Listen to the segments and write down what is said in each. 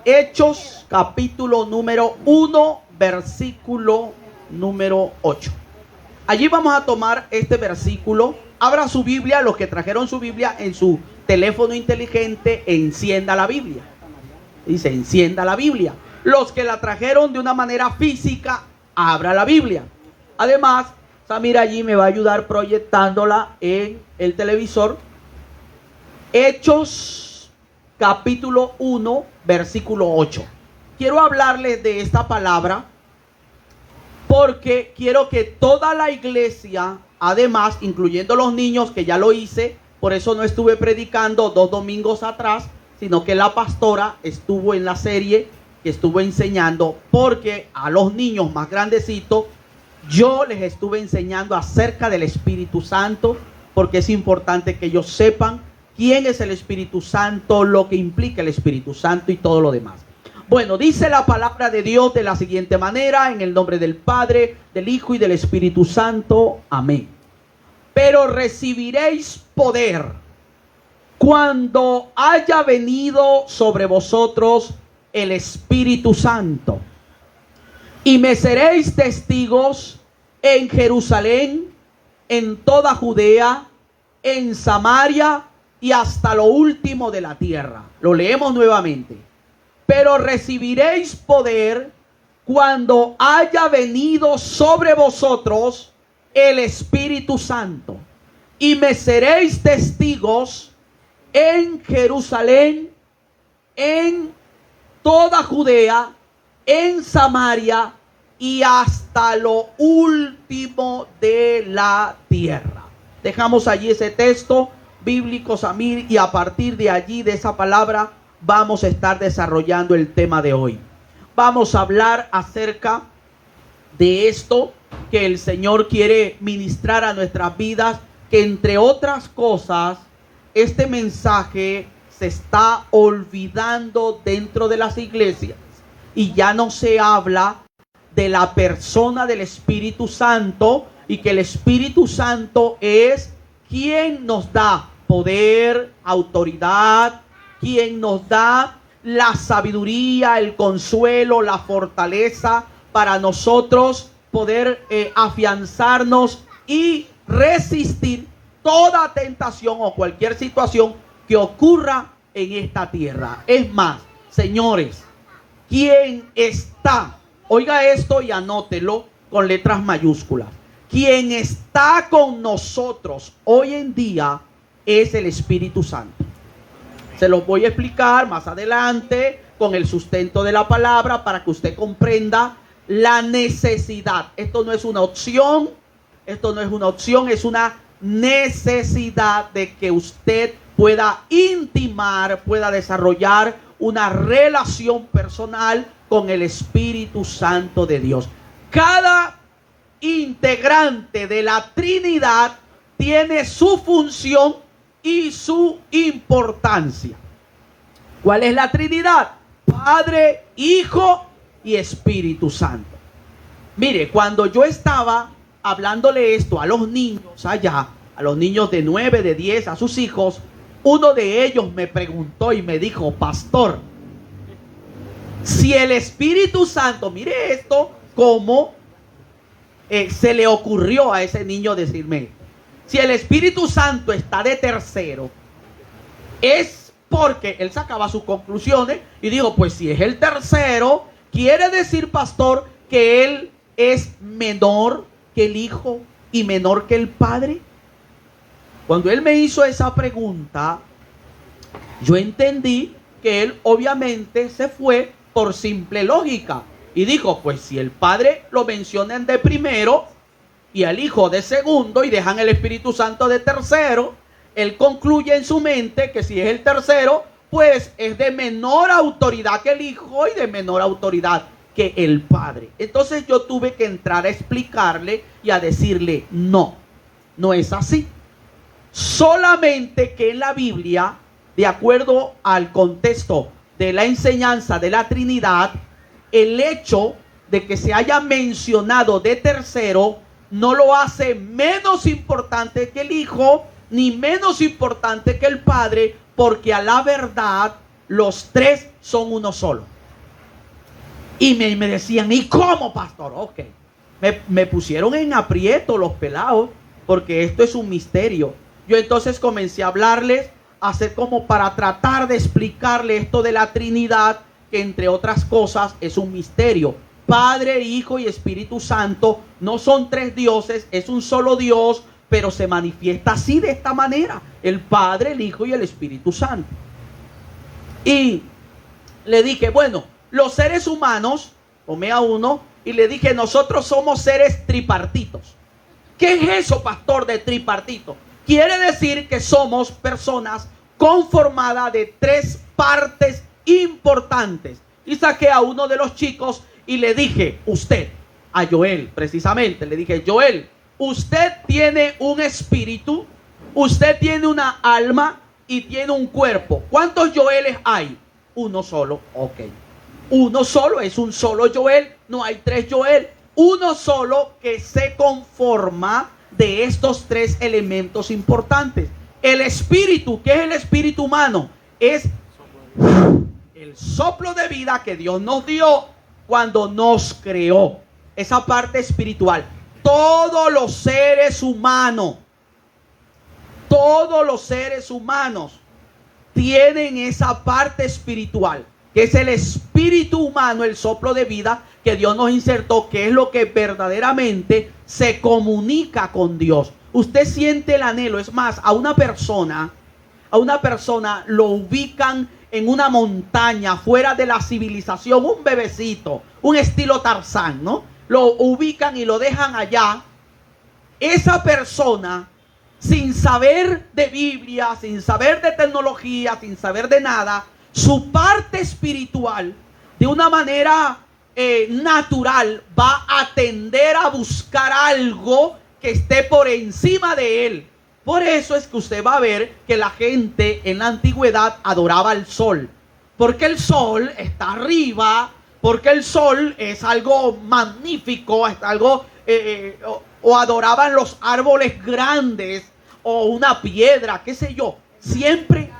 Hechos capítulo número 1, versículo número 8. Allí vamos a tomar este versículo. Abra su Biblia, los que trajeron su Biblia en su teléfono inteligente, encienda la Biblia. Dice, encienda la Biblia. Los que la trajeron de una manera física, abra la Biblia. Además, Samir allí me va a ayudar proyectándola en el televisor. Hechos capítulo 1, versículo 8. Quiero hablarles de esta palabra porque quiero que toda la iglesia, además, incluyendo los niños, que ya lo hice, por eso no estuve predicando 2 domingos atrás, sino que la pastora estuvo en la serie que estuvo enseñando, porque a los niños más grandecitos yo les estuve enseñando acerca del Espíritu Santo, porque es importante que ellos sepan quién es el Espíritu Santo, lo que implica el Espíritu Santo y todo lo demás. Bueno, dice la palabra de Dios de la siguiente manera, en el nombre del Padre, del Hijo y del Espíritu Santo. Amén. Pero recibiréis poder cuando haya venido sobre vosotros el Espíritu Santo. Y me seréis testigos en Jerusalén, en toda Judea, en Samaria y hasta lo último de la tierra. Lo leemos nuevamente. Pero recibiréis poder cuando haya venido sobre vosotros el Espíritu Santo. Y me seréis testigos en Jerusalén, en toda Judea, en Samaria y hasta lo último de la tierra. Dejamos allí ese texto bíblico, Samir, y a partir de allí, de esa palabra, vamos a estar desarrollando el tema de hoy. Vamos a hablar acerca de esto que el Señor quiere ministrar a nuestras vidas, que entre otras cosas, este mensaje se está olvidando dentro de las iglesias y ya no se habla de la persona del Espíritu Santo, y que el Espíritu Santo es quien nos da poder, autoridad, quien nos da la sabiduría, el consuelo, la fortaleza para nosotros poder afianzarnos y resistir toda tentación o cualquier situación que ocurra en esta tierra. Es más, señores, quien está, oiga esto y anótelo con letras mayúsculas, quien está con nosotros hoy en día es el Espíritu Santo. Se los voy a explicar más adelante con el sustento de la palabra para que usted comprenda la necesidad. Esto no es una opción, es una necesidad de que usted pueda intimar, pueda desarrollar una relación personal con el Espíritu Santo de Dios. Cada integrante de la Trinidad tiene su función y su importancia. ¿Cuál es la Trinidad? Padre, Hijo y Espíritu Santo. Mire, cuando yo estaba hablándole esto a los niños allá, a los niños de 9, de 10, a sus hijos, uno de ellos me preguntó y me dijo: pastor, si el Espíritu Santo, mire esto, cómo se le ocurrió a ese niño decirme, si el Espíritu Santo está de tercero, es porque él sacaba sus conclusiones y dijo, pues si es el tercero, quiere decir, pastor, que él es menor que el Hijo y menor que el Padre. Cuando él me hizo esa pregunta, yo entendí que él obviamente se fue por simple lógica y dijo, pues si el Padre lo mencionan de primero y al Hijo de segundo y dejan el Espíritu Santo de tercero, él concluye en su mente que si es el tercero, pues es de menor autoridad que el Hijo y de menor autoridad que el Padre. Entonces yo tuve que entrar a explicarle y a decirle, no es así. Solamente que en la Biblia, de acuerdo al contexto de la enseñanza de la Trinidad, el hecho de que se haya mencionado de tercero no lo hace menos importante que el Hijo, ni menos importante que el Padre, porque a la verdad los tres son uno solo. Y me decían, ¿y cómo, pastor? Ok. Me pusieron en aprieto los pelados, porque esto es un misterio. Yo entonces comencé a hablarles, a hacer como para tratar de explicarle esto de la Trinidad, que entre otras cosas es un misterio. Padre, Hijo y Espíritu Santo no son tres dioses, es un solo Dios, pero se manifiesta así, de esta manera: el Padre, el Hijo y el Espíritu Santo. Y le dije, bueno, los seres humanos, tomé a uno y le dije, nosotros somos seres tripartitos. ¿Qué es eso, pastor, de tripartito? Quiere decir que somos personas conformadas de tres partes importantes. Y saqué a uno de los chicos y le dije, usted, a Joel precisamente, le dije, Joel, usted tiene un espíritu, usted tiene una alma y tiene un cuerpo. ¿Cuántos Joeles hay? Uno solo. Ok. Uno solo, es un solo Joel, no hay tres Joel. Uno solo que se conforma de estos tres elementos importantes. El espíritu, ¿qué es el espíritu humano? Es el soplo de vida que Dios nos dio cuando nos creó. Esa parte espiritual. Todos los seres humanos tienen esa parte espiritual, que es el espíritu humano, el soplo de vida que Dios nos insertó, que es lo que verdaderamente se comunica con Dios. Usted siente el anhelo. Es más, a una persona lo ubican en una montaña fuera de la civilización, un bebecito, un estilo Tarzán, ¿no? Lo ubican y lo dejan allá. Esa persona, sin saber de Biblia, sin saber de tecnología, sin saber de nada, su parte espiritual, de una manera natural, va a tender a buscar algo que esté por encima de él. Por eso es que usted va a ver que la gente en la antigüedad adoraba al sol, porque el sol está arriba, porque el sol es algo magnífico, es algo, o adoraban los árboles grandes, o una piedra, qué sé yo, siempre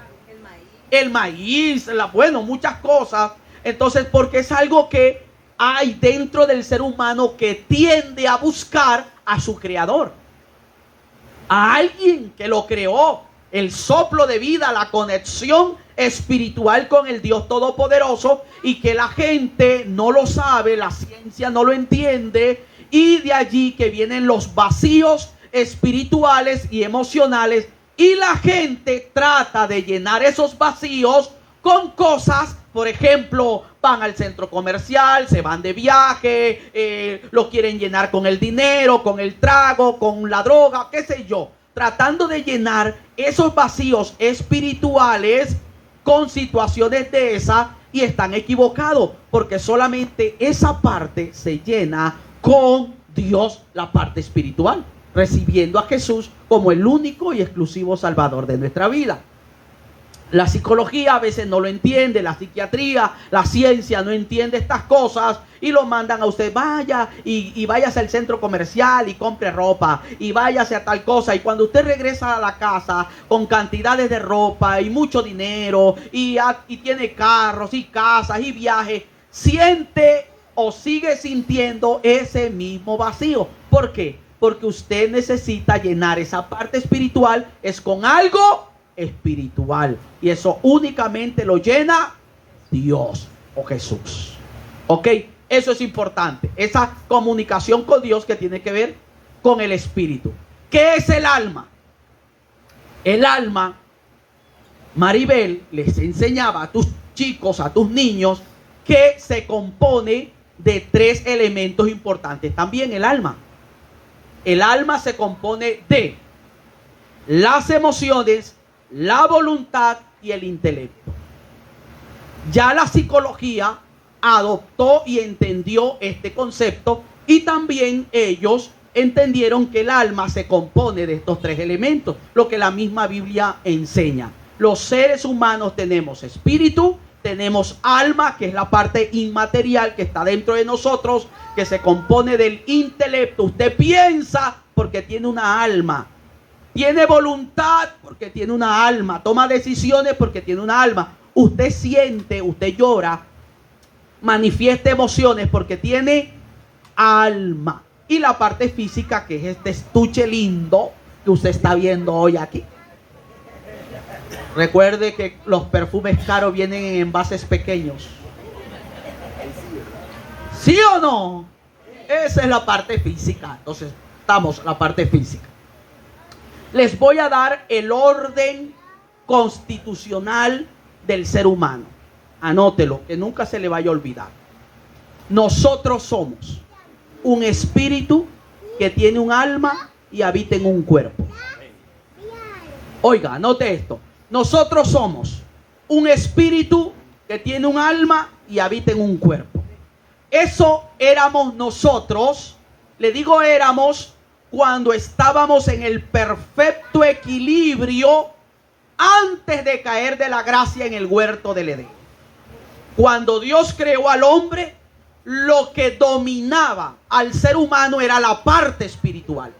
el maíz, bueno, muchas cosas. Entonces, porque es algo que hay dentro del ser humano que tiende a buscar a su creador, a alguien que lo creó, el soplo de vida, la conexión espiritual con el Dios Todopoderoso, y que la gente no lo sabe, la ciencia no lo entiende, y de allí que vienen los vacíos espirituales y emocionales, y la gente trata de llenar esos vacíos con cosas. Por ejemplo, van al centro comercial, se van de viaje, lo quieren llenar con el dinero, con el trago, con la droga, qué sé yo, tratando de llenar esos vacíos espirituales con situaciones de esas, y están equivocados, porque solamente esa parte se llena con Dios, la parte espiritual, recibiendo a Jesús como el único y exclusivo Salvador de nuestra vida. La psicología a veces no lo entiende, la psiquiatría, la ciencia no entiende estas cosas, y lo mandan a usted, vaya y váyase al centro comercial y compre ropa, y váyase a tal cosa, y cuando usted regresa a la casa con cantidades de ropa y mucho dinero, y tiene carros y casas y viajes, siente o sigue sintiendo ese mismo vacío. ¿Por qué? Porque usted necesita llenar esa parte espiritual, es con algo espiritual, y eso únicamente lo llena Dios o Jesús. Ok, eso es importante, esa comunicación con Dios que tiene que ver con el espíritu. ¿Qué es el alma? El alma, Maribel les enseñaba a tus chicos, a tus niños, que se compone de tres elementos importantes. También el alma se compone de las emociones, la voluntad y el intelecto. Ya la psicología adoptó y entendió este concepto, y también ellos entendieron que el alma se compone de estos tres elementos, lo que la misma Biblia enseña. Los seres humanos tenemos espíritu, tenemos alma, que es la parte inmaterial que está dentro de nosotros, que se compone del intelecto. Usted piensa porque tiene una alma. Tiene voluntad porque tiene una alma. Toma decisiones porque tiene una alma. usted siente, usted llora, manifiesta emociones porque tiene alma. Y la parte física, que es este estuche lindo que usted está viendo hoy aquí. Recuerde que los perfumes caros vienen en envases pequeños. ¿Sí o no? Esa es la parte física. Entonces, estamos la parte física. Les voy a dar el orden constitucional del ser humano. Anótelo, que nunca se le vaya a olvidar. Nosotros somos un espíritu que tiene un alma y habita en un cuerpo. Oiga, anote esto. Nosotros somos un espíritu que tiene un alma y habita en un cuerpo. Eso éramos nosotros. Le digo éramos cuando estábamos en el perfecto equilibrio antes de caer de la gracia en el huerto del Edén. Cuando Dios creó al hombre, lo que dominaba al ser humano era la parte espiritual.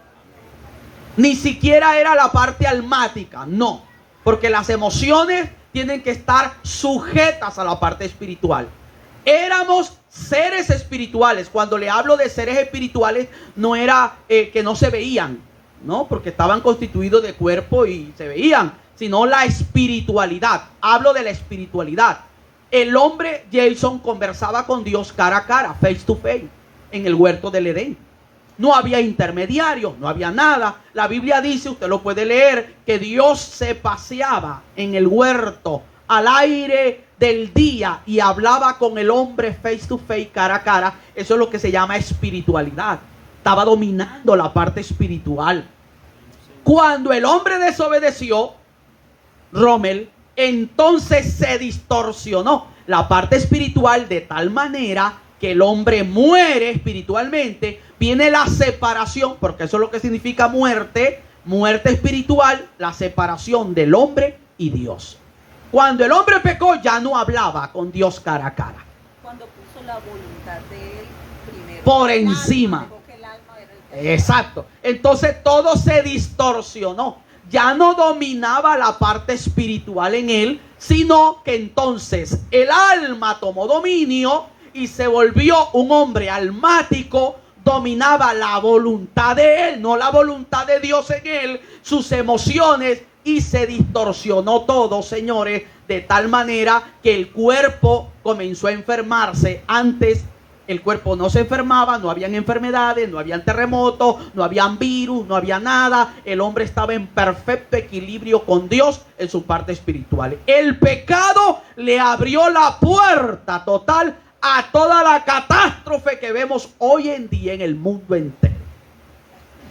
Ni siquiera era la parte almática, no. Porque las emociones tienen que estar sujetas a la parte espiritual. Éramos seres espirituales. Cuando le hablo de seres espirituales, no era que no se veían, ¿no? Porque estaban constituidos de cuerpo y se veían, sino la espiritualidad. Hablo de la espiritualidad. El hombre, Jason, conversaba con Dios cara a cara, face to face, en el huerto del Edén. No había intermediarios, no había nada. La Biblia dice, usted lo puede leer, que Dios se paseaba en el huerto al aire del día y hablaba con el hombre face to face, cara a cara. Eso es lo que se llama espiritualidad. Estaba dominando la parte espiritual. Cuando el hombre desobedeció, Rommel, entonces se distorsionó la parte espiritual de tal manera que el hombre muere espiritualmente. Viene la separación, porque eso es lo que significa muerte, muerte espiritual, la separación del hombre y Dios. Cuando el hombre pecó, ya no hablaba con Dios cara a cara. Cuando puso la voluntad de él primero por encima. Exacto. Entonces todo se distorsionó. Ya no dominaba la parte espiritual en él, sino que entonces el alma tomó dominio y se volvió un hombre almático. Dominaba la voluntad de él, no la voluntad de Dios en él, sus emociones, y se distorsionó todo, señores, de tal manera que el cuerpo comenzó a enfermarse. Antes el cuerpo no se enfermaba, no habían enfermedades, no habían terremotos, no habían virus, no había nada. El hombre estaba en perfecto equilibrio con Dios en su parte espiritual. El pecado le abrió la puerta total a toda la catástrofe que vemos hoy en día en el mundo entero.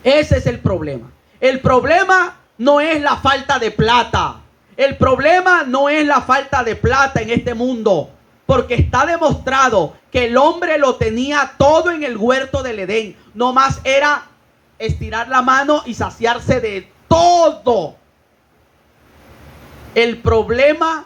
Ese es el problema. El problema no es la falta de plata. El problema no es la falta de plata en este mundo, porque está demostrado que el hombre lo tenía todo en el huerto del Edén. No más era estirar la mano y saciarse de todo. El problema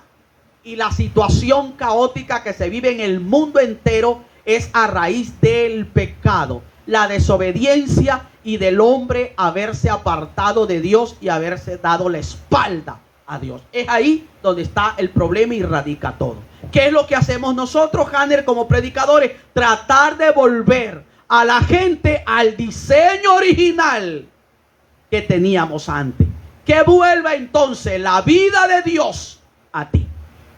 y la situación caótica que se vive en el mundo entero es a raíz del pecado, la desobediencia y del hombre haberse apartado de Dios y haberse dado la espalda a Dios. Es ahí donde está el problema y radica todo. ¿Qué es lo que hacemos nosotros, Hanner, como predicadores? Tratar de volver a la gente al diseño original que teníamos antes. Que vuelva entonces la vida de Dios a ti.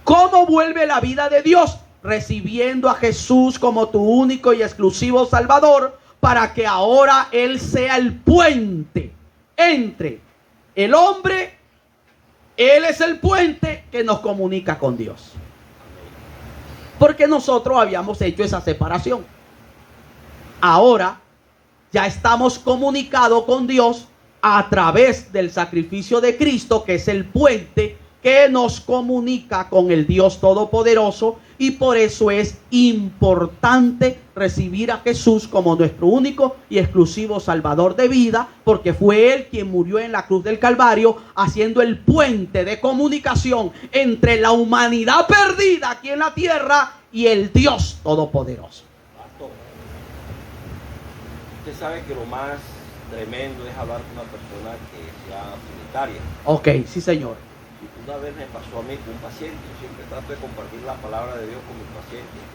¿Cómo vuelve la vida de Dios? Recibiendo a Jesús como tu único y exclusivo Salvador, para que ahora Él sea el puente entre el hombre. Él es el puente que nos comunica con Dios. Porque nosotros habíamos hecho esa separación. Ahora ya estamos comunicados con Dios a través del sacrificio de Cristo, que es el puente que nos comunica con el Dios Todopoderoso. Y por eso es importante recibir a Jesús como nuestro único y exclusivo Salvador de vida, porque fue Él quien murió en la cruz del Calvario, haciendo el puente de comunicación entre la humanidad perdida aquí en la tierra y el Dios Todopoderoso. Pastor, usted sabe que lo más tremendo es hablar con una persona que sea unitaria. Ok, sí, señor. Una vez me pasó a mí con un paciente, yo siempre trato de compartir la palabra de Dios con mis pacientes.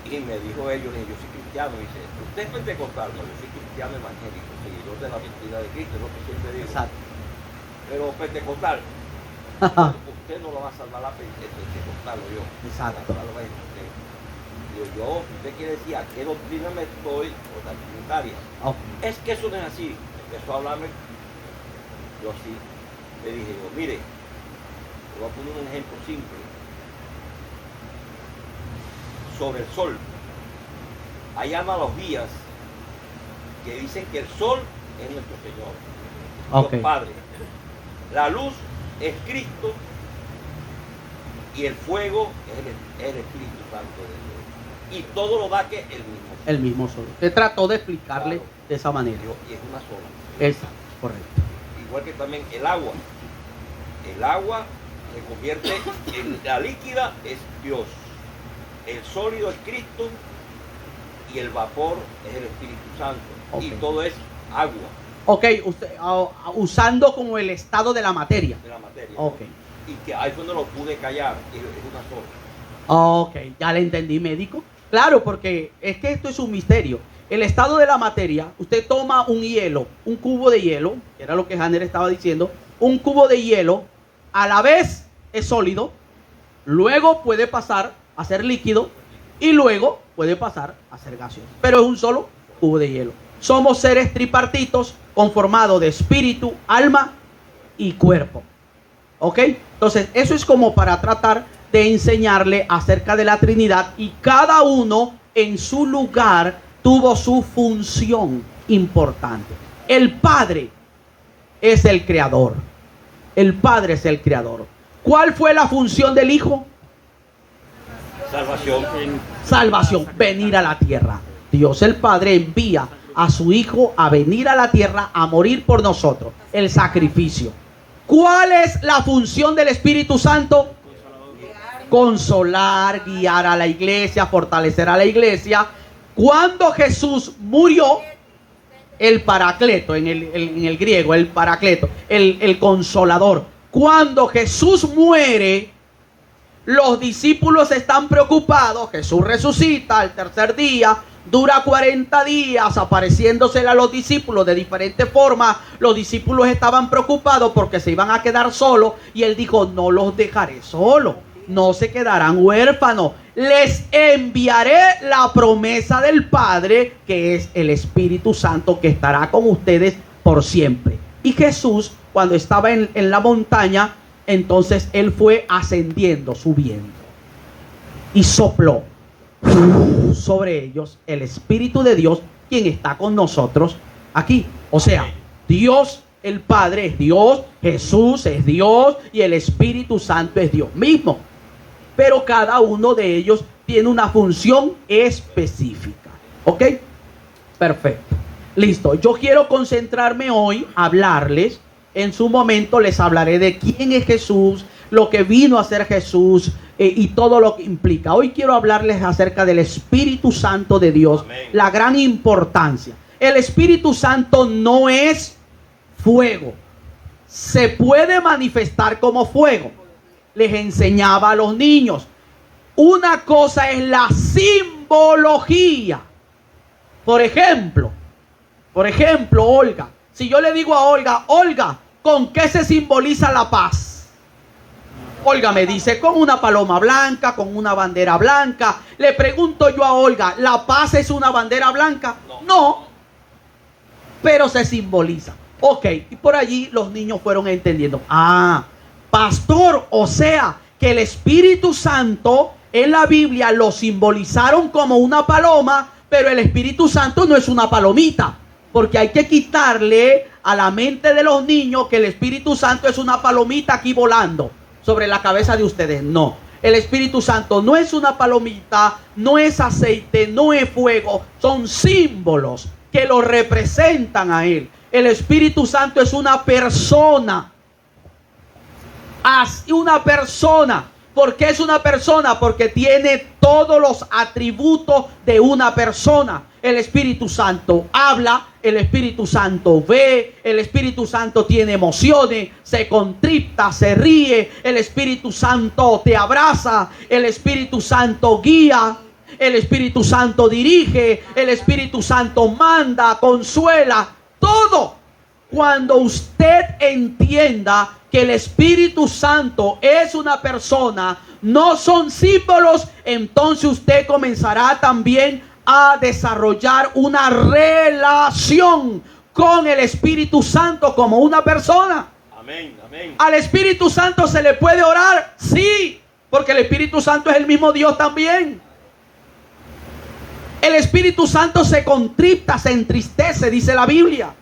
Y me dijo ellos, yo soy cristiano, y dice, ¿usted es pentecostal? No, yo soy cristiano evangélico, seguidor de la mentira de Cristo, es lo que siempre digo. Exacto. Pero pentecostal, usted no lo va a salvar la pentecostal, o yo. Exacto. Yo, usted quiere decir, ¿a qué doctrina me estoy? O la trinitaria. Okay. Es que eso no es así. Empezó a hablarme, yo así, le dije, mire, le voy a poner un ejemplo simple. Sobre el sol. Hay analogías que dicen que el sol es nuestro Señor, Okay. Dios Padre. La luz es Cristo y el fuego es el Espíritu Santo de Dios. Y todo lo da que el mismo. El mismo solo. Te trató de explicarle Claro. de esa manera. Y es una sola. Exacto, correcto. Igual que también el agua. El agua se convierte en la líquida, es Dios. El sólido es Cristo y el vapor es el Espíritu Santo. Okay. Y todo es agua Ok, usted, usando como el estado de la materia. de la materia. Ok. Y que ahí fue donde lo pude callar. Y es una sola. Ok, ya le entendí, médico. Claro, porque es que esto es un misterio. El estado de la materia, usted toma un hielo, un cubo de hielo, que era lo que Hanner estaba diciendo, un cubo de hielo, a la vez es sólido, luego puede pasar a ser líquido y luego puede pasar a ser gaseoso. Pero es un solo cubo de hielo. Somos seres tripartitos conformados de espíritu, alma y cuerpo. ¿Ok? Entonces, eso es como para tratar de enseñarle acerca de la Trinidad, y cada uno en su lugar tuvo su función importante. El Padre es el creador. El Padre es el creador. ¿Cuál fue la función del Hijo? Salvación. Salvación, venir a la tierra. Dios el Padre envía a su Hijo a venir a la tierra a morir por nosotros. El sacrificio. ¿Cuál es la función del Espíritu Santo? Consolar, guiar a la iglesia, fortalecer a la iglesia. Cuando Jesús murió, el paracleto, en el griego, el paracleto, el consolador. Cuando Jesús muere, los discípulos están preocupados. Jesús resucita al tercer día, dura 40 días apareciéndose a los discípulos de diferentes formas. Los discípulos estaban preocupados porque se iban a quedar solos, y él dijo: no los dejaré solos, no se quedarán huérfanos, les enviaré la promesa del Padre, que es el Espíritu Santo, que estará con ustedes por siempre. Y Jesús, cuando estaba en la montaña, entonces él fue ascendiendo, subiendo, y sopló sobre ellos el Espíritu de Dios, quien está con nosotros aquí. O sea, Dios el Padre es Dios, Jesús es Dios, y el Espíritu Santo es Dios mismo. Pero cada uno de ellos tiene una función específica. ¿Ok? Perfecto. Listo. Yo quiero concentrarme hoy a hablarles. En su momento les hablaré de quién es Jesús, lo que vino a ser Jesús, y todo lo que implica. Hoy quiero hablarles acerca del Espíritu Santo de Dios. Amén. La gran importancia. El Espíritu Santo no es fuego. Se puede manifestar como fuego. Les enseñaba a los niños. Una cosa es la simbología. Por ejemplo, Olga. Si yo le digo a Olga: Olga, ¿con qué se simboliza la paz? Olga me dice: con una paloma blanca, con una bandera blanca. Le pregunto yo a Olga: ¿la paz es una bandera blanca? No. Pero se simboliza. Ok, y por allí los niños fueron entendiendo. Ah, pastor, o sea, que el Espíritu Santo en la Biblia lo simbolizaron como una paloma, pero el Espíritu Santo no es una palomita. Porque hay que quitarle a la mente de los niños que el Espíritu Santo es una palomita aquí volando sobre la cabeza de ustedes. No, el Espíritu Santo no es una palomita, no es aceite, no es fuego. Son símbolos que lo representan a Él. El Espíritu Santo es una persona. Una persona. ¿Por qué es una persona? Porque tiene todos los atributos de una persona. el Espíritu Santo habla, el Espíritu Santo ve, el Espíritu Santo tiene emociones, se contrita, se ríe, el Espíritu Santo te abraza, el Espíritu Santo guía, el Espíritu Santo dirige, el Espíritu Santo manda, consuela, todo. Cuando usted entienda que el Espíritu Santo es una persona, no son símbolos, entonces usted comenzará también a desarrollar una relación con el Espíritu Santo como una persona. Amén, amén. ¿Al Espíritu Santo se le puede orar? Sí, porque el Espíritu Santo es el mismo Dios también. El Espíritu Santo se contrita, se entristece, dice la Biblia.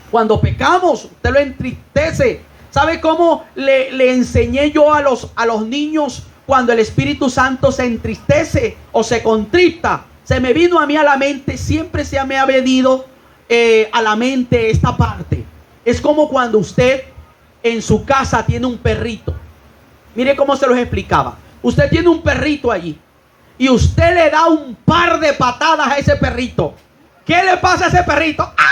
Cuando pecamos, usted lo entristece. ¿Sabe cómo le enseñé yo a los niños cuando el Espíritu Santo se entristece o se contrita? Se me vino a mí a la mente, siempre se me ha venido a la mente esta parte. Es como cuando usted en su casa tiene un perrito. Mire cómo se los explicaba. Usted tiene un perrito allí y usted le da un par de patadas a ese perrito. ¿Qué le pasa a ese perrito? ¡Ah!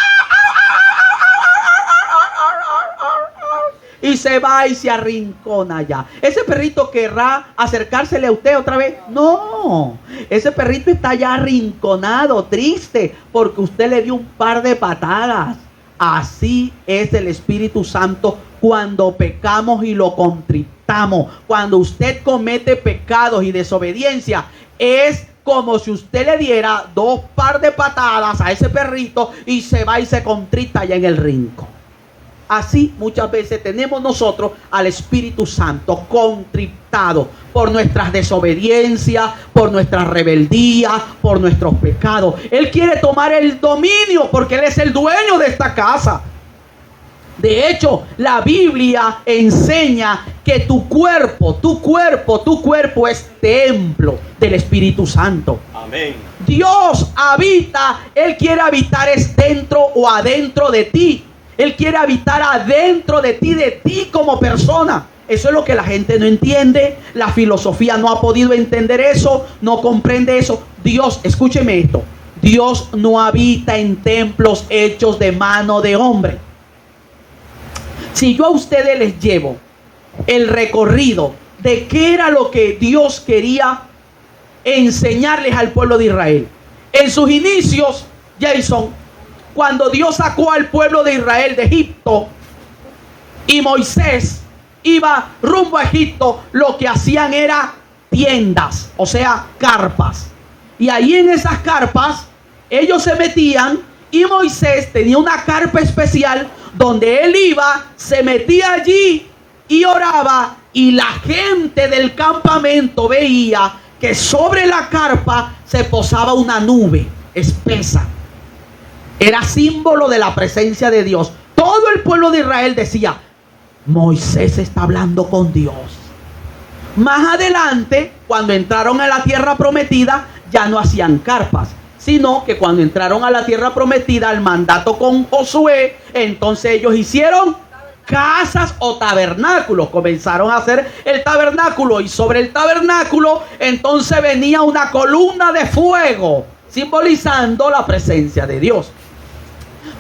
Y se va y se arrincona ya. ¿Ese perrito querrá acercársele a usted otra vez? No. Ese perrito está ya arrinconado, triste, porque usted le dio un par de patadas. Así es el Espíritu Santo cuando pecamos y lo contritamos. Cuando usted comete pecados y desobediencia, es como si usted le diera 2 par de patadas a ese perrito y se va y se contrita allá en el rincón. Así muchas veces tenemos nosotros al Espíritu Santo contritado por nuestras desobediencias, por nuestra rebeldía, por nuestros pecados. Él quiere tomar el dominio porque Él es el dueño de esta casa. De hecho, la Biblia enseña que tu cuerpo es templo del Espíritu Santo. Amén. Dios habita, Él quiere habitar es dentro o adentro de ti. Él quiere habitar adentro de ti como persona. Eso es lo que la gente no entiende. La filosofía no ha podido entender eso, no comprende eso. Dios, escúcheme esto. Dios no habita en templos hechos de mano de hombre. Si yo a ustedes les llevo el recorrido de qué era lo que Dios quería enseñarles al pueblo de Israel. En sus inicios, Jason, cuando Dios sacó al pueblo de Israel de Egipto y Moisés iba rumbo a Egipto, lo que hacían era tiendas, o sea, carpas. Y ahí en esas carpas ellos se metían y Moisés tenía una carpa especial donde él iba, se metía allí y oraba, y la gente del campamento veía que sobre la carpa se posaba una nube espesa. Era símbolo de la presencia de Dios. Todo el pueblo de Israel decía: Moisés está hablando con Dios. Más adelante, cuando entraron a la tierra prometida, ya no hacían carpas, sino que cuando entraron a la tierra prometida, el mandato con Josué, entonces ellos hicieron casas o tabernáculos. Comenzaron a hacer el tabernáculo, y sobre el tabernáculo entonces venía una columna de fuego, simbolizando la presencia de Dios.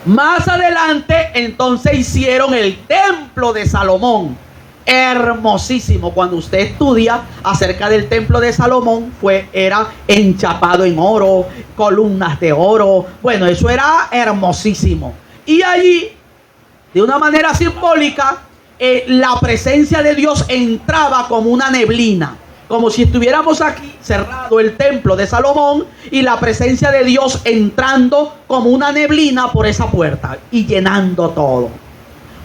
Más adelante entonces hicieron el templo de Salomón, hermosísimo. Cuando usted estudia acerca del templo de Salomón, era enchapado en oro, columnas de oro. Bueno, eso era hermosísimo. Y allí, de una manera simbólica, la presencia de Dios entraba como una neblina, como si estuviéramos aquí cerrado el templo de Salomón y la presencia de Dios entrando como una neblina por esa puerta y llenando todo.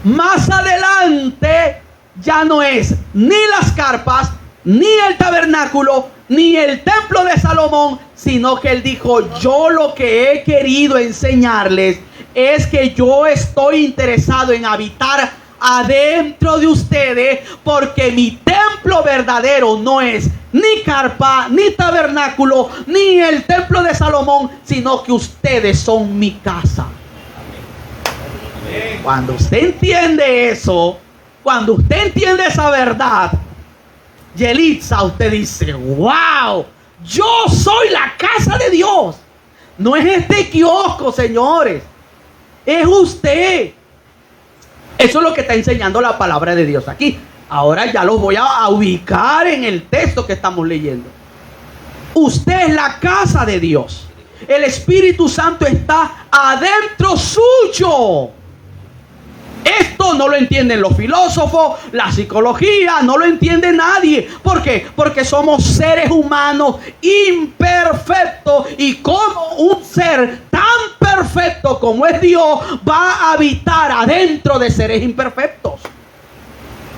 Más adelante ya no es ni las carpas, ni el tabernáculo, ni el templo de Salomón, sino que él dijo: yo lo que he querido enseñarles es que yo estoy interesado en habitar adentro de ustedes, porque mi templo verdadero no es ni carpa, ni tabernáculo, ni el templo de Salomón, sino que ustedes son mi casa. Cuando usted entiende eso, cuando usted entiende esa verdad, Yelitza, usted dice: wow, yo soy la casa de Dios. No es este kiosco, señores. Es usted. Eso es lo que está enseñando la palabra de Dios aquí. Ahora ya los voy a ubicar en el texto que estamos leyendo. Usted es la casa de Dios. El Espíritu Santo está adentro suyo. Esto no lo entienden los filósofos, la psicología, no lo entiende nadie. ¿Por qué? Porque somos seres humanos imperfectos, y como un ser tan perfecto como es Dios va a habitar adentro de seres imperfectos.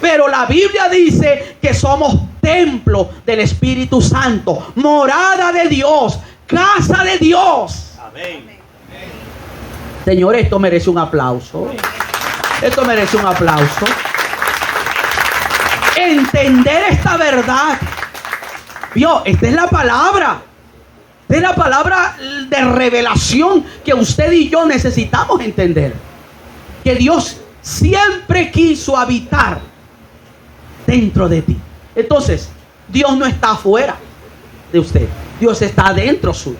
Pero la Biblia dice que somos templo del Espíritu Santo, morada de Dios, casa de Dios. Amén. Señor, esto merece un aplauso. Esto merece un aplauso. Entender esta verdad. Vio, esta es la palabra. Esta es la palabra de revelación que usted y yo necesitamos entender. Que Dios siempre quiso habitar dentro de ti. Entonces, Dios no está afuera de usted. Dios está dentro suyo.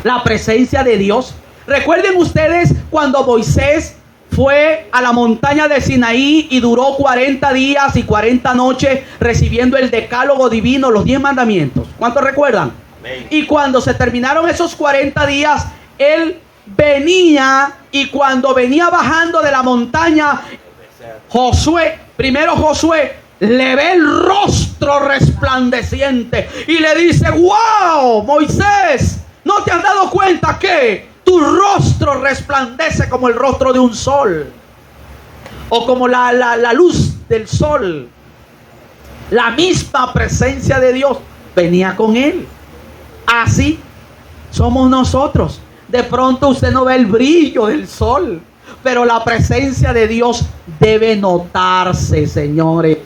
La presencia de Dios. Recuerden ustedes cuando Moisés fue a la montaña de Sinaí y duró 40 días y 40 noches recibiendo el decálogo divino, los 10 mandamientos. ¿Cuántos recuerdan? Amén. Y cuando se terminaron esos 40 días, él venía, y cuando venía bajando de la montaña, primero Josué le ve el rostro resplandeciente y le dice: wow, Moisés, ¿no te has dado cuenta que tu rostro resplandece como el rostro de un sol? O como la luz del sol. La misma presencia de Dios venía con él. Así somos nosotros. De pronto usted no ve el brillo del sol, pero la presencia de Dios debe notarse, señores.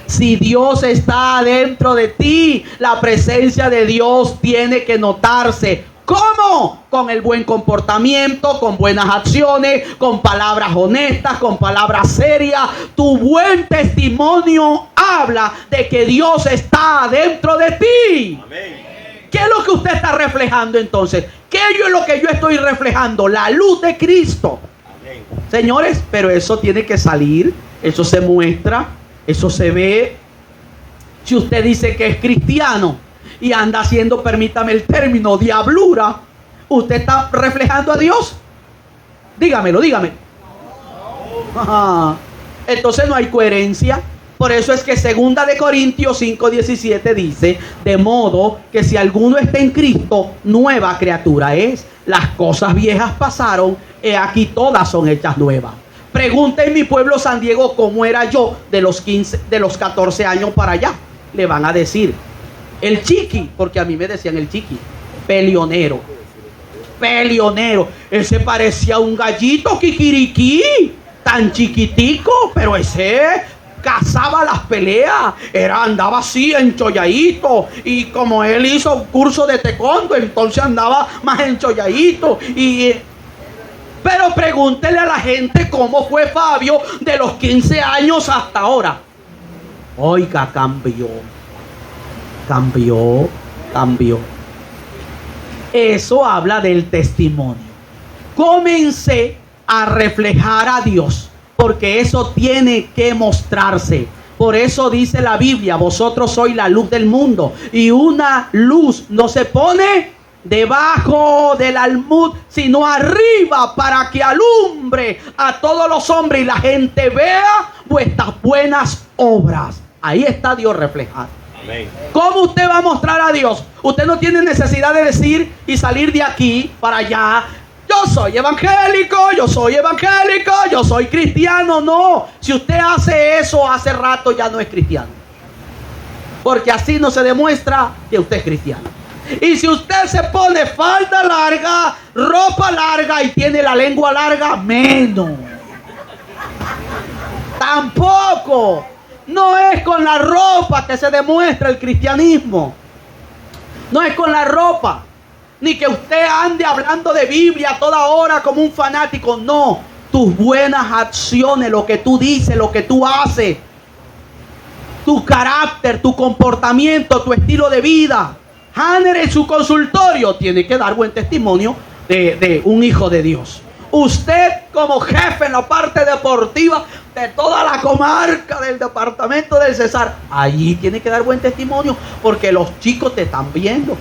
Si Dios está dentro de ti, la presencia de Dios tiene que notarse. ¿Cómo? Con el buen comportamiento, con buenas acciones, con palabras honestas, con palabras serias. Tu buen testimonio habla de que Dios está dentro de ti. Amén. ¿Qué es lo que usted está reflejando entonces? ¿Qué es lo que yo estoy reflejando? La luz de Cristo. Amén. Señores, pero eso tiene que salir, eso se muestra, eso se ve. Si usted dice que es cristiano y anda haciendo, permítame el término, diablura, ¿usted está reflejando a Dios? Dígamelo, dígame. Ajá. Entonces no hay coherencia. Por eso es que 2 de Corintios 5:17 dice: de modo que si alguno está en Cristo, nueva criatura es. Las cosas viejas pasaron, he aquí todas son hechas nuevas. Pregunta en mi pueblo San Diego cómo era yo de los 14 años para allá. Le van a decir el chiqui, porque a mí me decían el chiqui. Peleonero. Ese parecía un gallito kikiriquí, tan chiquitico, pero ese cazaba las peleas. Andaba así encholladito, y como él hizo curso de taekwondo, entonces andaba más encholladito. Pero pregúntele a la gente cómo fue Fabio de los 15 años hasta ahora. Oiga, cambió. Eso habla del testimonio. Comencé a reflejar a Dios, porque eso tiene que mostrarse. Por eso dice la Biblia: vosotros sois la luz del mundo, y una luz no se pone debajo del almud, sino arriba, para que alumbre a todos los hombres y la gente vea vuestras buenas obras. Ahí está Dios reflejado. Amén. ¿Cómo usted va a mostrar a Dios? Usted no tiene necesidad de decir y salir de aquí para allá: yo soy evangélico, yo soy cristiano. No, si usted hace eso hace rato ya no es cristiano, porque así no se demuestra que usted es cristiano. Y si usted se pone falda larga, ropa larga y tiene la lengua larga, menos. Tampoco. No es con la ropa que se demuestra el cristianismo. No es con la ropa. Ni que usted ande hablando de Biblia a toda hora como un fanático. No. Tus buenas acciones, lo que tú dices, lo que tú haces, tu carácter, tu comportamiento, tu estilo de vida. Hanner en su consultorio tiene que dar buen testimonio de un hijo de Dios. Usted como jefe en la parte deportiva de toda la comarca del departamento del Cesar, allí tiene que dar buen testimonio porque los chicos te están viendo.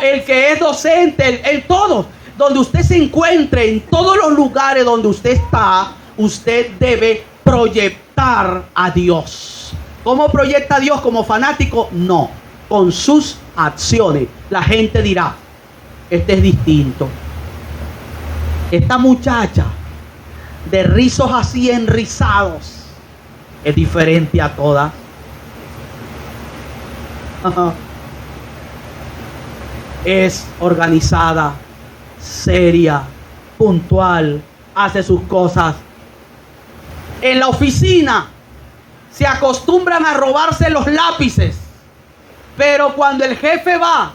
El que es docente, en todos, donde usted se encuentre, en todos los lugares donde usted está, usted debe proyectar a Dios. ¿Cómo proyecta a Dios? ¿Como fanático? No, con sus acciones. La gente dirá, este es distinto. Esta muchacha de rizos así enrizados es diferente a todas. Es organizada, seria, puntual, hace sus cosas. En la oficina se acostumbran a robarse los lápices, pero cuando el jefe va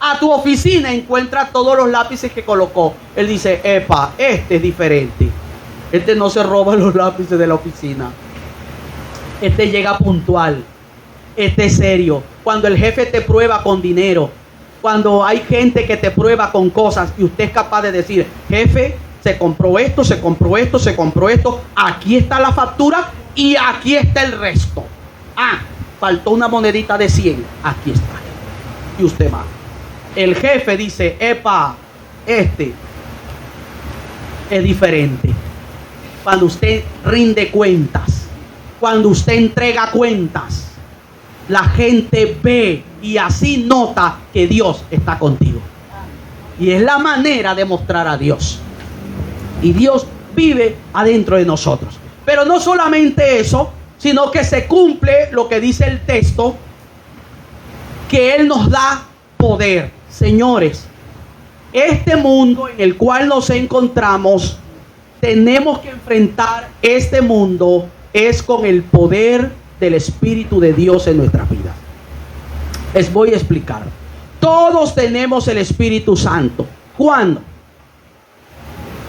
a tu oficina encuentra todos los lápices que colocó. Él dice, epa, este es diferente. Este no se roba los lápices de la oficina. Este llega puntual. Este es serio. Cuando el jefe te prueba con dinero, cuando hay gente que te prueba con cosas y usted es capaz de decir, jefe, se compró esto, se compró esto, se compró esto, aquí está la factura y aquí está el resto. Ah, faltó una monedita de 100, aquí está. Y usted va. El jefe dice, epa, este es diferente. Cuando usted rinde cuentas, cuando usted entrega cuentas, la gente ve y así nota que Dios está contigo. Y es la manera de mostrar a Dios. Y Dios vive adentro de nosotros. Pero no solamente eso, sino que se cumple lo que dice el texto, que Él nos da poder. Señores, este mundo en el cual nos encontramos, tenemos que enfrentar este mundo es con el poder del Espíritu de Dios en nuestra vida. Les voy a explicar. Todos tenemos el Espíritu Santo. ¿Cuándo?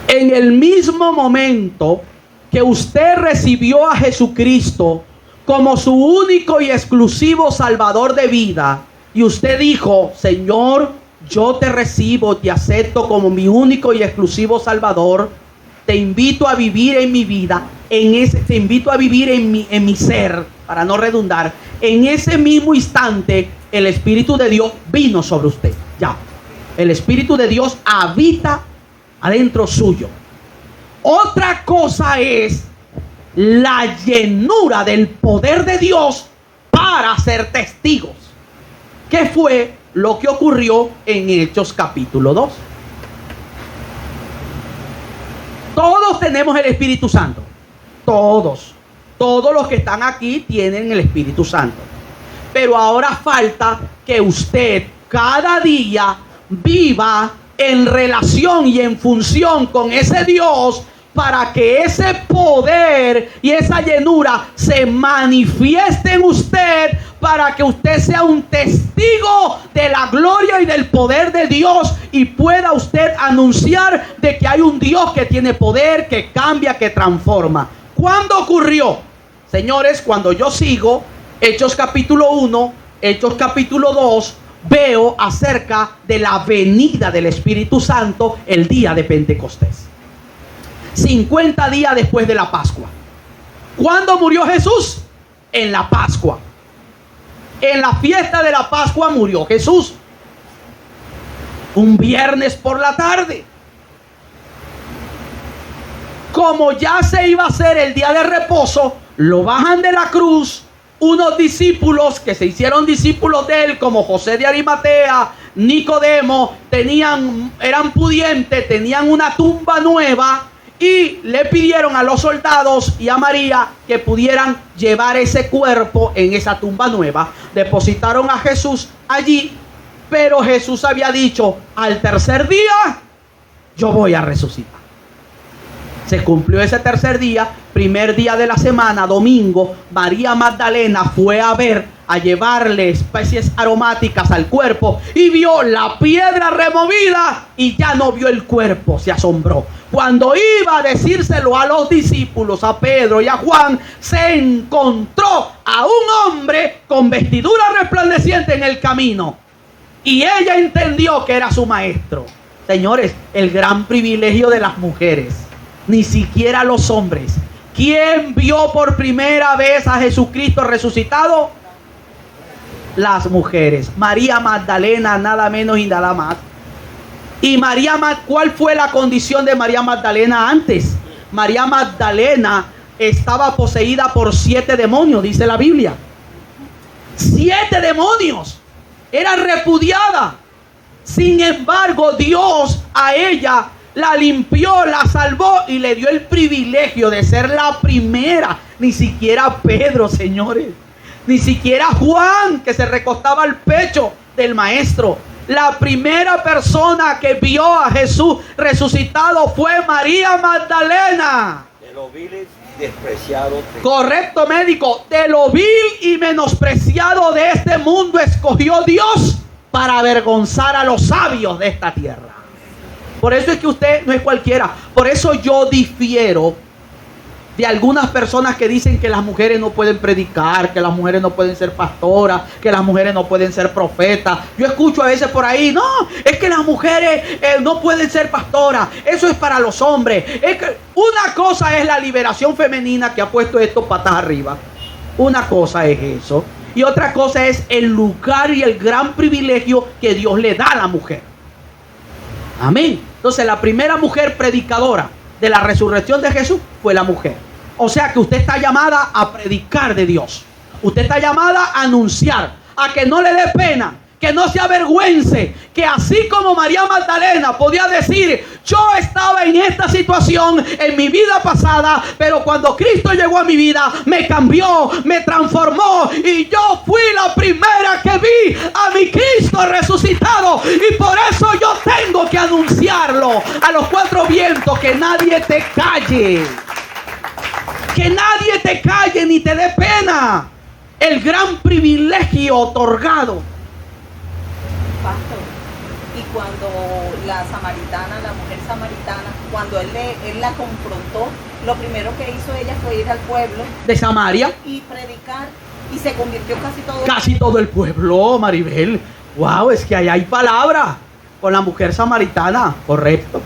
En el mismo momento que usted recibió a Jesucristo como su único y exclusivo Salvador de vida, y usted dijo, Señor, yo te recibo, te acepto como mi único y exclusivo Salvador, te invito a vivir en mi vida, te invito a vivir en mi ser, para no redundar. En ese mismo instante, el Espíritu de Dios vino sobre usted. Ya, el Espíritu de Dios habita adentro suyo. Otra cosa es la llenura del poder de Dios para ser testigos. ¿Qué fue lo que ocurrió en Hechos capítulo 2? Todos tenemos el Espíritu Santo. Todos los que están aquí tienen el Espíritu Santo. Pero ahora falta que usted cada día viva en relación y en función con ese Dios, para que ese poder y esa llenura se manifieste en usted, para que usted sea un testigo de la gloria y del poder de Dios y pueda usted anunciar de que hay un Dios que tiene poder, que cambia, que transforma. ¿Cuándo ocurrió? Señores, cuando yo sigo Hechos capítulo 1, Hechos capítulo 2, veo acerca de la venida del Espíritu Santo el día de Pentecostés. 50 días después de la Pascua. ¿Cuándo murió Jesús? En la Pascua. En la fiesta de la Pascua murió Jesús. Un viernes por la tarde. Como ya se iba a hacer el día de reposo, lo bajan de la cruz unos discípulos que se hicieron discípulos de él, como José de Arimatea, Nicodemo, eran pudientes, tenían una tumba nueva, y le pidieron a los soldados y a María que pudieran llevar ese cuerpo en esa tumba nueva. Depositaron a Jesús allí, pero Jesús había dicho, al tercer día yo voy a resucitar. Se cumplió ese tercer día, primer día de la semana, domingo. María Magdalena fue a llevarle especies aromáticas al cuerpo y vio la piedra removida y ya no vio el cuerpo. Se asombró. Cuando iba a decírselo a los discípulos, a Pedro y a Juan, se encontró a un hombre con vestidura resplandeciente en el camino. Y ella entendió que era su maestro. Señores, el gran privilegio de las mujeres, ni siquiera los hombres. ¿Quién vio por primera vez a Jesucristo resucitado? Las mujeres. María Magdalena, nada menos y nada más. Y ¿cuál fue la condición de María Magdalena antes? María Magdalena estaba poseída por 7 demonios, dice la Biblia. 7 demonios. Era repudiada. Sin embargo, Dios a ella la limpió, la salvó y le dio el privilegio de ser la primera. Ni siquiera Pedro, señores. Ni siquiera Juan, que se recostaba al pecho del maestro. La primera persona que vio a Jesús resucitado fue María Magdalena. De lo vil y despreciado. Correcto, médico. De lo vil y menospreciado de este mundo escogió Dios para avergonzar a los sabios de esta tierra. Por eso es que usted no es cualquiera. Por eso yo difiero de algunas personas que dicen que las mujeres no pueden predicar, que las mujeres no pueden ser pastoras, que las mujeres no pueden ser profetas. Yo escucho a veces por ahí, no, es que las mujeres no pueden ser pastoras, eso es para los hombres. Es que una cosa es la liberación femenina que ha puesto esto patas arriba. Una cosa es eso. Y otra cosa es el lugar y el gran privilegio que Dios le da a la mujer. Amén. Entonces la primera mujer predicadora de la resurrección de Jesús fue la mujer. O sea que usted está llamada a predicar de Dios. Usted está llamada a anunciar, a que no le dé pena, que no se avergüence, que así como María Magdalena podía decir, yo estaba en esta situación en mi vida pasada, pero cuando Cristo llegó a mi vida, me cambió, me transformó y yo fui la primera que vi a mi Cristo resucitado, y por eso yo tengo que anunciarlo a los 4 vientos, que nadie te calle. Que nadie te calle ni te dé pena. El gran privilegio otorgado. Pastor, y cuando la mujer samaritana, cuando él la confrontó, lo primero que hizo ella fue ir al pueblo de Samaria y predicar, y se convirtió casi todo el pueblo, Maribel. Wow, es que ahí hay palabra con la mujer samaritana. Correcto.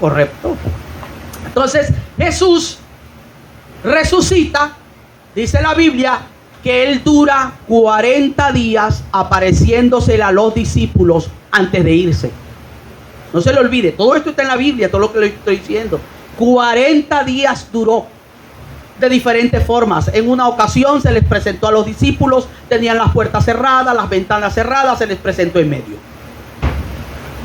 Entonces Jesús resucita. Dice la Biblia que él dura 40 días apareciéndosele a los discípulos antes de irse. No se le olvide, todo esto está en la Biblia, todo lo que le estoy diciendo. 40 días duró, de diferentes formas. En una ocasión se les presentó a los discípulos, tenían las puertas cerradas, las ventanas cerradas, se les presentó en medio.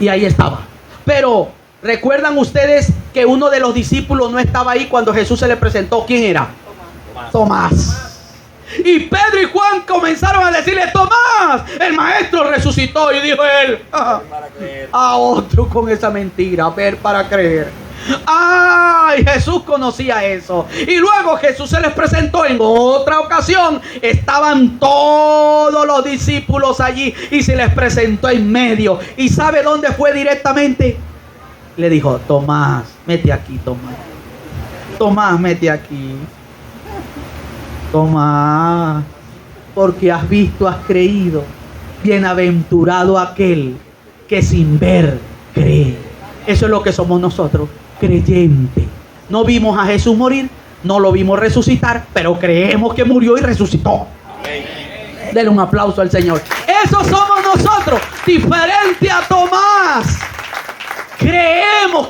Y ahí estaba. Pero ¿recuerdan ustedes que uno de los discípulos no estaba ahí cuando Jesús se le presentó? ¿Quién era? Tomás. Y Pedro y Juan comenzaron a decirle, Tomás, el maestro resucitó. Y dijo él, a otro con esa mentira, ver para creer. Ay, Jesús conocía eso. Y luego Jesús se les presentó en otra ocasión. Estaban todos los discípulos allí y se les presentó en medio. ¿Y sabe dónde fue directamente? Le dijo, Tomás, mete aquí, Tomás. Tomás, mete aquí. Tomás, porque has visto, has creído. Bienaventurado aquel que sin ver cree. Eso es lo que somos nosotros, creyentes. No vimos a Jesús morir, no lo vimos resucitar, pero creemos que murió y resucitó. Denle un aplauso al Señor. Eso somos nosotros, diferente a Tomás. Creemos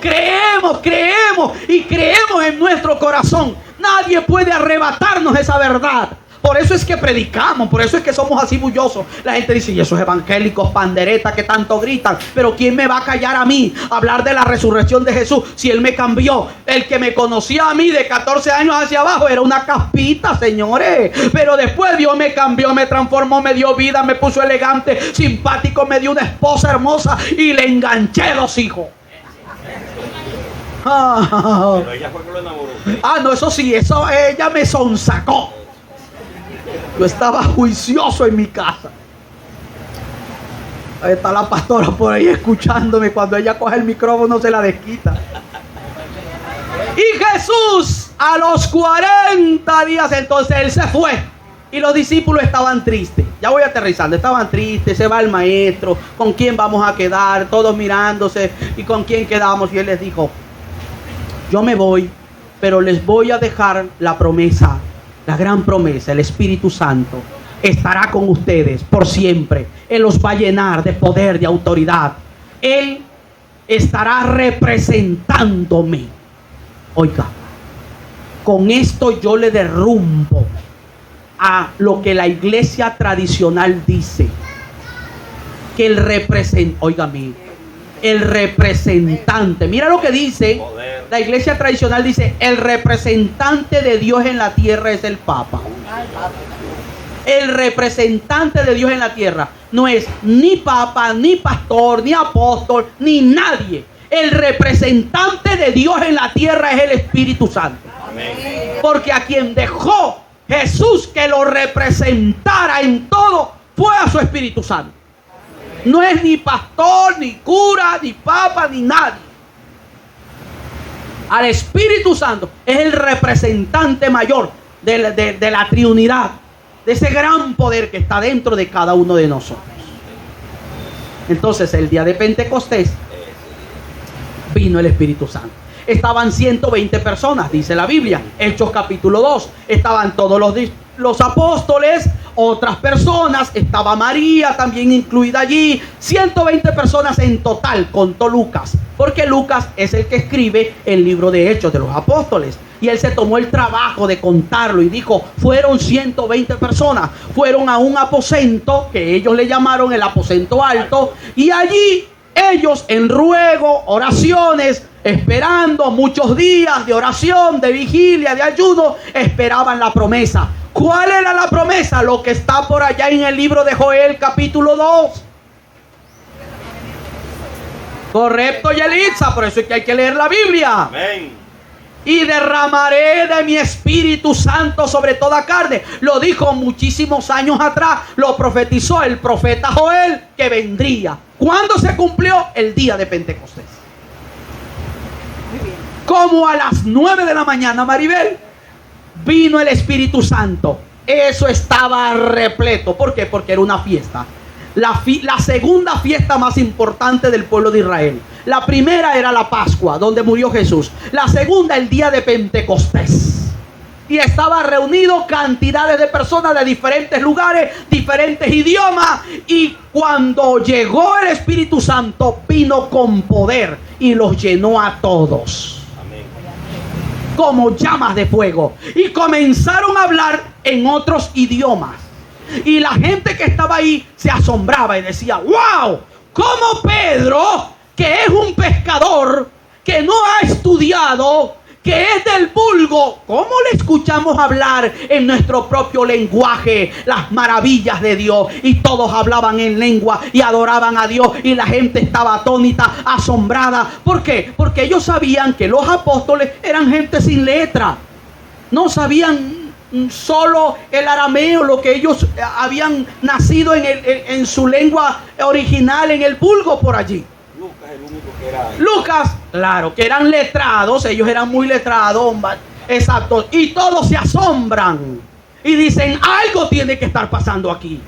y creemos en nuestro corazón. Nadie puede arrebatarnos esa verdad. Por eso es que predicamos, por eso es que somos así bullosos. La gente dice, y esos evangélicos panderetas que tanto gritan. Pero ¿quién me va a callar a mí hablar de la resurrección de Jesús si Él me cambió? El que me conocía a mí de 14 años hacia abajo era una caspita, señores. Pero después Dios me cambió, me transformó, me dio vida, me puso elegante, simpático, me dio una esposa hermosa y le enganché 2 hijos. Pero ella fue que lo enamoró. No, eso sí, eso ella me sonsacó. Yo estaba juicioso en mi casa. Ahí está la pastora por ahí escuchándome. Cuando ella coge el micrófono se la desquita. Y Jesús a los 40 días, entonces él se fue. Y los discípulos estaban tristes. Ya voy aterrizando. Estaban tristes. Se va el maestro. ¿Con quién vamos a quedar? Todos mirándose. ¿Y con quién quedamos? Y él les dijo: yo me voy, pero les voy a dejar la promesa, la gran promesa. El Espíritu Santo estará con ustedes por siempre. Él los va a llenar de poder, de autoridad. Él estará representándome. Oiga, con esto yo le derrumbo a lo que la iglesia tradicional dice, que el representante, mira lo que dice la iglesia tradicional, dice: el representante de Dios en la tierra es el Papa. El representante de Dios en la tierra no es ni papa, ni pastor, ni apóstol, ni nadie. El representante de Dios en la tierra es el Espíritu Santo. Amén. Porque a quien dejó Jesús que lo representara en todo fue a su Espíritu Santo. No es ni pastor, ni cura, ni papa, ni nadie. Al Espíritu Santo es el representante mayor de la Trinidad, de ese gran poder que está dentro de cada uno de nosotros. Entonces, el día de Pentecostés vino el Espíritu Santo. Estaban 120 personas, dice la Biblia, Hechos capítulo 2. Estaban todos los apóstoles, otras personas, estaba María también incluida allí. 120 personas en total, contó Lucas, porque Lucas es el que escribe el libro de Hechos de los apóstoles. Y él se tomó el trabajo de contarlo y dijo: fueron 120 personas. Fueron a un aposento que ellos le llamaron el aposento alto, y allí ellos en ruego, oraciones, esperando muchos días de oración, de vigilia, de ayuno, esperaban la promesa. ¿Cuál era la promesa? Lo que está por allá en el libro de Joel capítulo 2. Correcto, Yelitza, por eso es que hay que leer la Biblia. Amén. Y derramaré de mi Espíritu Santo sobre toda carne. Lo dijo muchísimos años atrás. Lo profetizó el profeta Joel, que vendría. ¿Cuándo se cumplió? El día de Pentecostés. Como a las 9 de la mañana, Maribel, vino el Espíritu Santo. Eso estaba repleto. ¿Por qué? Porque era una fiesta. La segunda fiesta más importante del pueblo de Israel. La primera era la Pascua, donde murió Jesús. La segunda, el día de Pentecostés. Y estaba reunido cantidades de personas de diferentes lugares, diferentes idiomas. Y cuando llegó el Espíritu Santo, vino con poder y los llenó a todos. Amén. Como llamas de fuego. Y comenzaron a hablar en otros idiomas. Y la gente que estaba ahí se asombraba y decía: ¡wow! ¿Cómo Pedro, que es un pescador, que no ha estudiado, que es del vulgo, cómo le escuchamos hablar en nuestro propio lenguaje las maravillas de Dios? Y todos hablaban en lengua y adoraban a Dios, y la gente estaba atónita, asombrada. ¿Por qué? Porque ellos sabían que los apóstoles eran gente sin letra. No sabían solo el arameo, lo que ellos habían nacido en su lengua original, en el vulgo por allí. Lucas, el único que era. Lucas, claro, que eran letrados, ellos eran muy letrados, exacto, y todos se asombran y dicen: algo tiene que estar pasando aquí.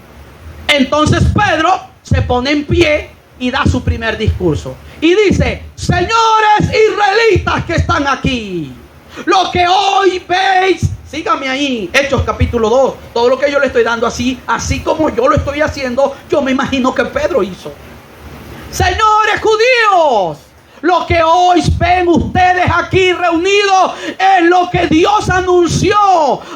Entonces Pedro se pone en pie y da su primer discurso y dice: señores israelitas que están aquí, lo que hoy veis, sígame ahí, Hechos capítulo 2, todo lo que yo le estoy dando así como yo lo estoy haciendo, yo me imagino que Pedro hizo. Señores judíos, lo que hoy ven ustedes aquí reunidos es lo que Dios anunció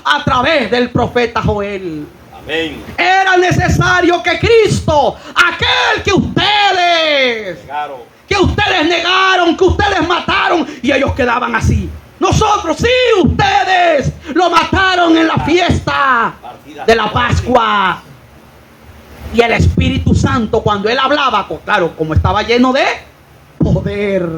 a través del profeta Joel. Amén. Era necesario que Cristo, aquel que ustedes negaron, que ustedes mataron, y ellos quedaban así. Nosotros sí, ustedes lo mataron en la fiesta de la Pascua. Y el Espíritu Santo, cuando él hablaba, claro, como estaba lleno de poder,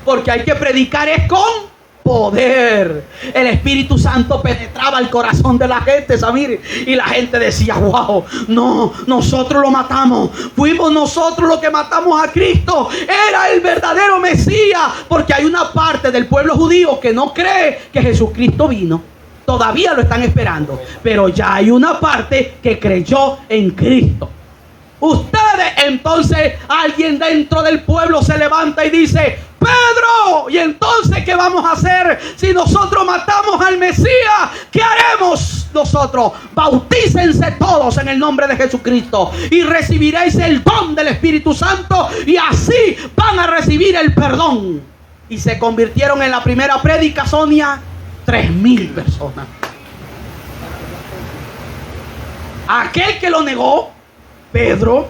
porque hay que predicar es con poder. El Espíritu Santo penetraba el corazón de la gente, Samir, y la gente decía: wow, no, nosotros lo matamos, fuimos nosotros los que matamos a Cristo, era el verdadero Mesías. Porque hay una parte del pueblo judío que no cree que Jesucristo vino, todavía lo están esperando, pero ya hay una parte que creyó en Cristo. Ustedes, entonces alguien dentro del pueblo se levanta y dice: Pedro, ¿y entonces qué vamos a hacer si nosotros matamos al Mesías? ¿Qué haremos nosotros? Bautícense todos en el nombre de Jesucristo y recibiréis el don del Espíritu Santo, y así van a recibir el perdón. Y se convirtieron en la primera prédica, Sonia, 3,000 personas. Aquel que lo negó, Pedro,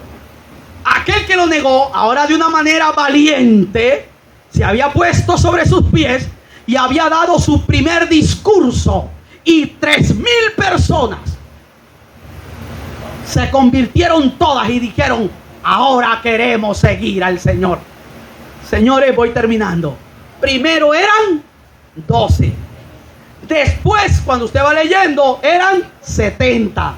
aquel que lo negó, ahora de una manera valiente, se había puesto sobre sus pies y había dado su primer discurso, y 3,000 personas se convirtieron todas y dijeron: ahora queremos seguir al Señor. Señores, voy terminando. Primero eran 12. Después, cuando usted va leyendo, eran 70.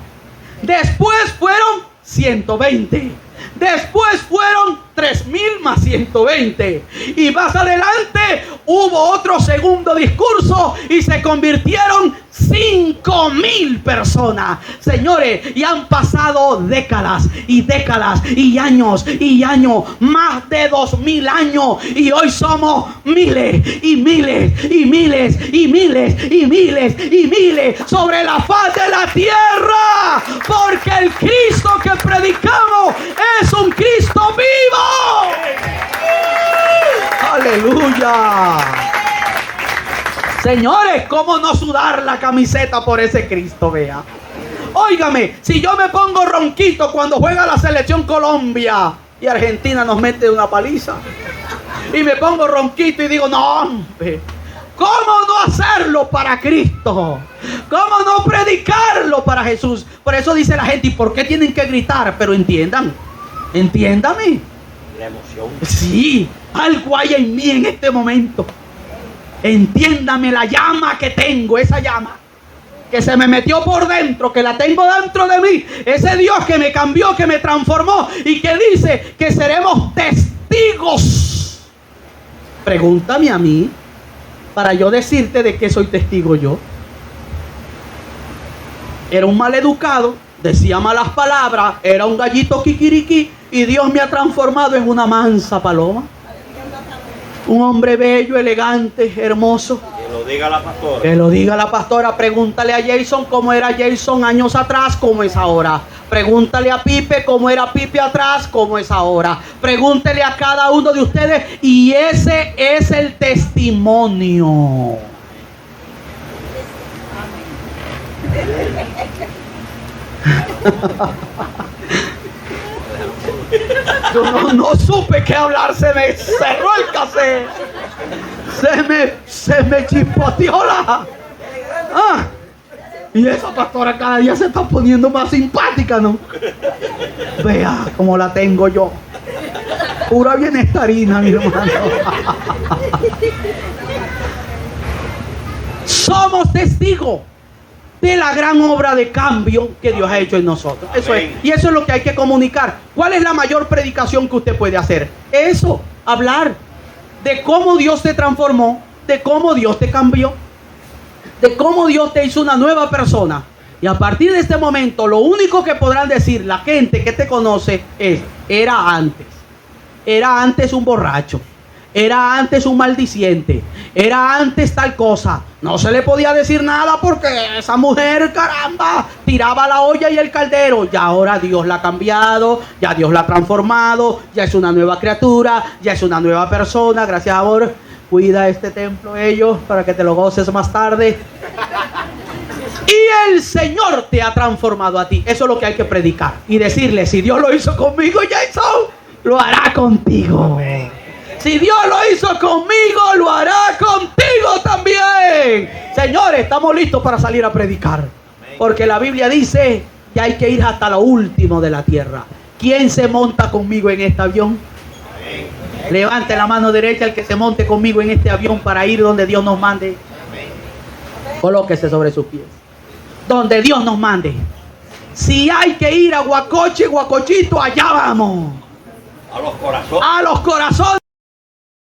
Después fueron 120. Después fueron 3,000 más 120. Y más adelante hubo otro segundo discurso y se convirtieron 5,000 personas. Señores, y han pasado décadas y décadas y años, más de 2,000 años, y hoy somos miles y miles y miles y miles y miles y miles sobre la faz de la tierra, porque el Cristo que predicamos es un Cristo vivo. Aleluya. Señores, ¿cómo no sudar la camiseta por ese Cristo? Vea. Óigame, si yo me pongo ronquito cuando juega la selección Colombia y Argentina nos mete una paliza, y me pongo ronquito y digo: no, hombre, ¿cómo no hacerlo para Cristo? ¿Cómo no predicarlo para Jesús? Por eso dice la gente: ¿y por qué tienen que gritar? Pero entiéndame. La emoción. Sí, algo hay en mí en este momento. Entiéndame la llama que tengo, esa llama que se me metió por dentro, que la tengo dentro de mí. Ese Dios que me cambió, que me transformó y que dice que seremos testigos. Pregúntame a mí para yo decirte de qué soy testigo yo. Era un maleducado, decía malas palabras, era un gallito kikiriki, y Dios me ha transformado en una mansa paloma. Un hombre bello, elegante, hermoso. Que lo diga la pastora. Que lo diga la pastora. Pregúntale a Jason cómo era Jason años atrás, cómo es ahora. Pregúntale a Pipe cómo era Pipe atrás, cómo es ahora. Pregúntele a cada uno de ustedes, y ese es el testimonio. Yo no supe qué hablar, se me cerró el cassette, se me chispoteó la... Y esa pastora cada día se está poniendo más simpática, ¿no? Vea cómo la tengo yo, pura bienestarina, mi hermano. Somos testigos de la gran obra de cambio que Dios ha hecho en nosotros. Eso es. Y eso es lo que hay que comunicar. ¿Cuál es la mayor predicación que usted puede hacer? Eso, hablar de cómo Dios te transformó, de cómo Dios te cambió, de cómo Dios te hizo una nueva persona. Y a partir de este momento, lo único que podrán decir la gente que te conoce es: era antes un borracho, era antes un maldiciente, era antes tal cosa. No se le podía decir nada porque esa mujer, caramba, tiraba la olla y el caldero. Ya ahora Dios la ha cambiado, ya Dios la ha transformado, ya es una nueva criatura, ya es una nueva persona. Gracias, amor. Cuida este templo, ellos, para que te lo goces más tarde. Y el Señor te ha transformado a ti. Eso es lo que hay que predicar y decirle: si Dios lo hizo conmigo, Jason, lo hará contigo. Si Dios lo hizo conmigo, lo hará contigo también. Señores, estamos listos para salir a predicar, porque la Biblia dice que hay que ir hasta lo último de la tierra. ¿Quién se monta conmigo en este avión? Levante la mano derecha el que se monte conmigo en este avión para ir donde Dios nos mande. Colóquese sobre sus pies. Donde Dios nos mande. Si hay que ir a Guacoche, Guacochito, allá vamos. A los corazones. A los corazones.